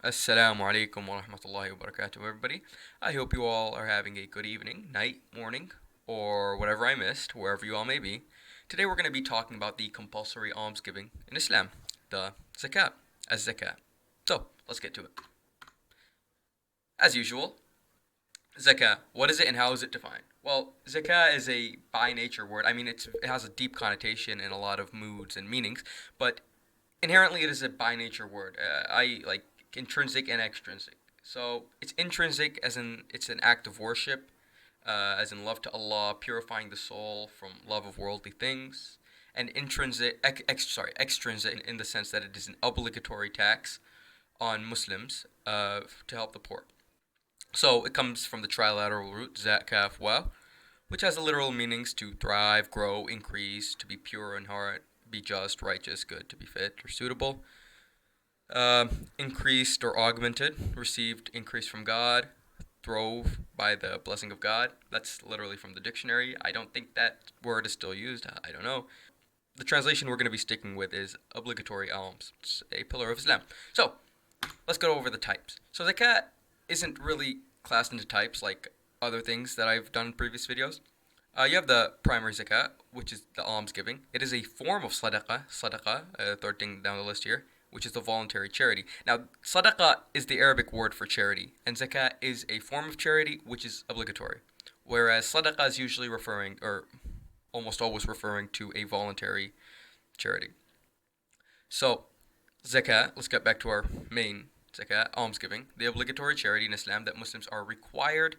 Assalamu alaikum wa rahmatullahi wa barakatuh, everybody. I hope you all are having a good evening, night, morning, or whatever I missed, wherever you all may be. Today we're going to be talking about the compulsory almsgiving in Islam, the zakat, as zakat. So, let's get to it. As usual, zakat, what is it and how is it defined? Well, zakat is a by nature word. I mean, it has a deep connotation in a lot of moods and meanings, but inherently it is a by nature word. I like intrinsic and extrinsic. So it's intrinsic as in it's an act of worship, as in love to Allah, purifying the soul from love of worldly things, and extrinsic in the sense that it is an obligatory tax on Muslims to help the poor. So it comes from the trilateral root zat kaf wa, which has the literal meanings to thrive, grow, increase, to be pure in heart, be just, righteous, good, to be fit or suitable. Uh, Increased or augmented, received increase from God, throve by the blessing of God. That's literally from the dictionary. I don't think that word is still used. I don't know. The translation we're going to be sticking with is obligatory alms. It's a pillar of Islam. So, let's go over the types. So, zakat isn't really classed into types like other things that I've done in previous videos. You have the primary zakat, which is the almsgiving. It is a form of sadaqah, third thing down the list here, which is the voluntary charity. Now, sadaqah is the Arabic word for charity, and zakat is a form of charity which is obligatory. Whereas sadaqah is usually referring, or almost always referring to a voluntary charity. So, zakat, let's get back to our main zakat, almsgiving, the obligatory charity in Islam that Muslims are required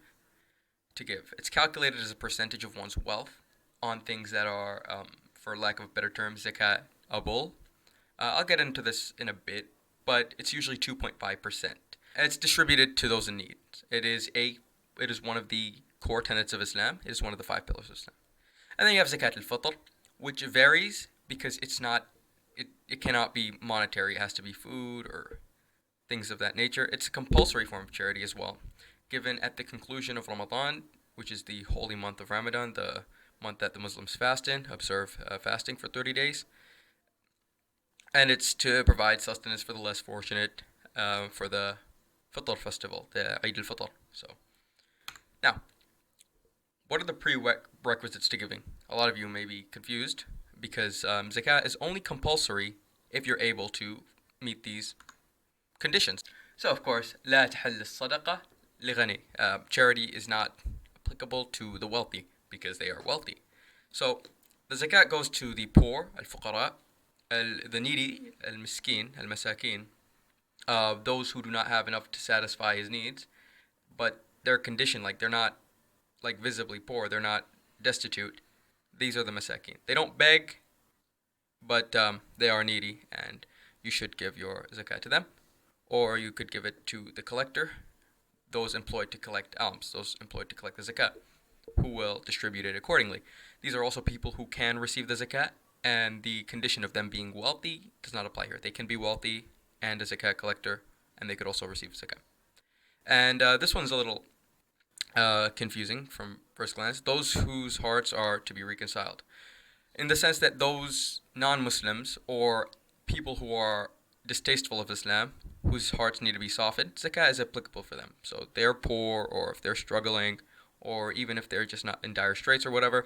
to give. It's calculated as a percentage of one's wealth on things that are, for lack of a better term, zakat abul. I'll get into this in a bit, but it's usually 2.5%. And it's distributed to those in need. It is one of the core tenets of Islam. It is one of the five pillars of Islam. And then you have zakat al-fitr, which varies because it cannot be monetary. It has to be food or things of that nature. It's a compulsory form of charity as well, given at the conclusion of Ramadan, which is the holy month of Ramadan, the month that the Muslims observe fasting for 30 days. And it's to provide sustenance for the less fortunate for the Fitr festival, the Eid al-Fitr. So, now, what are the prerequisites to giving? A lot of you may be confused because zakat is only compulsory if you're able to meet these conditions. So, of course, لا تحل الصدقة لغني. Charity is not applicable to the wealthy because they are wealthy. So, the zakat goes to the poor, al-fuqara, the needy, al-miskin, al-masakin, those who do not have enough to satisfy his needs, but they're conditioned, like they're not like visibly poor, they're not destitute. These are the masakin. They don't beg, but they are needy, and you should give your zakat to them, or you could give it to the collector, those employed to collect alms, those employed to collect the zakat, who will distribute it accordingly. These are also people who can receive the zakat, and the condition of them being wealthy does not apply here. They can be wealthy and a zakat collector, and they could also receive zakat. And this one's a little confusing from first glance. Those whose hearts are to be reconciled, in the sense that those non-Muslims or people who are distasteful of Islam, whose hearts need to be softened, zakat is applicable for them. So if they're poor, or if they're struggling, or even if they're just not in dire straits or whatever,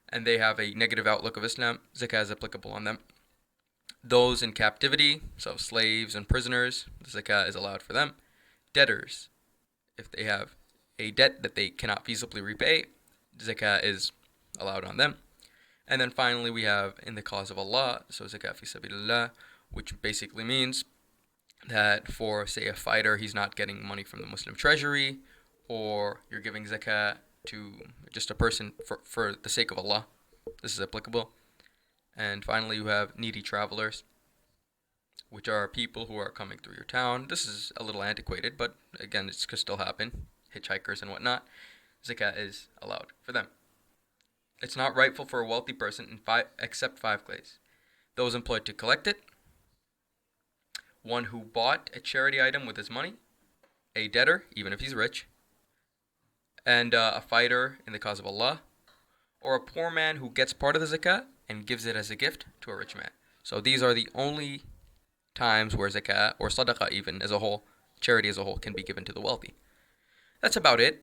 and they have a negative outlook of Islam, zakah is applicable on them. Those in captivity, so slaves and prisoners, the zakah is allowed for them. Debtors, if they have a debt that they cannot feasibly repay, zakah is allowed on them. And then finally we have in the cause of Allah, so zakat fi sabilillah, which basically means that for, say, a fighter, he's not getting money from the Muslim treasury, or you're giving zakat to just a person for the sake of Allah. This is applicable. And finally, you have needy travelers, which are people who are coming through your town. This is a little antiquated, but again, it could still happen. Hitchhikers and whatnot. Zakat is allowed for them. It's not rightful for a wealthy person except five ways: those employed to collect it, one who bought a charity item with his money, a debtor, even if he's rich, and a fighter in the cause of Allah, or a poor man who gets part of the zakat and gives it as a gift to a rich man. So these are the only times where zakat, or sadaqah even as a whole, charity as a whole can be given to the wealthy. That's about it.